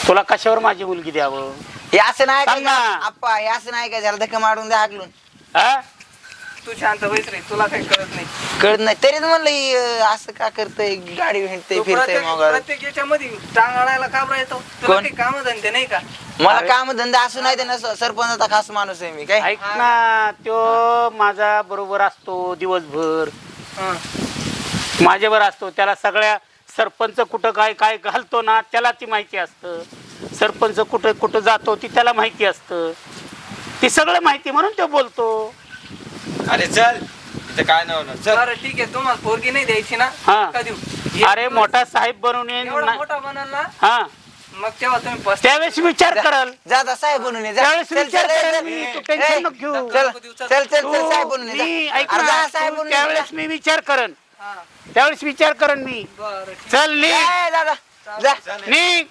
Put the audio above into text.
तुला कशावर माझी मुलगी द्यावं? हे असं नाही सांग का ना. आप्पा, हे असं नाही का, त्याला धक्का मारून द्या हाकलून. हा? तू शांत बैस रे, तुला काही कळत नाही. कळत नाही तरीच म्हणलं ही, असं का करतय, गाडी हिंडतय तू फिरतय मग. प्रत्येक याच्यामध्ये टांग अडायला का बरं येतो? तुला कोण? काही काम धंदे नाही का? मला काम धंदा असू नाही त्यांना, सरपंचाचा खास माणूस आहे मी काय. ऐक ना, तो माझा बरोबर असतो दिवसभर, हं. माझ्यावर असतो. त्याला सगळ्या सरपंच कुठं काय काय घालतो ना त्याला ती माहिती असतं. सरपंच कुठं कुठं जातो ती त्याला माहिती असतं. ती सगळं माहिती म्हणून तो बोलतो. अरे चल, इथं काय नाही होणार, चल. बरं ठीक आहे, तुम्हाला पोरगी नाही द्यायची ना? हा. का देऊ? अरे मोठा साहेब बनून येईन एवढा ना. मोठा बनाल ना, हा, मग तेव्हा तुम्ही पस्तीस- त्यावेळेस विचार करल. जा साहेब बनून ये, जा. त्यावेळेस चल, विचार चल, करेल चल, मी, चल. तू टेन्शन ए, नको घेऊ. चल चल चल चल साहेब बनून ये, जा. मी ऐक अरे ना, जा, साहेब तू बनून ये, त्यावेळेस जा. मी विचार करन. हा. त्यावेळेस विचार करन मी. बरं ठीक. चल निघ ए, जा, जा. जा. निघ.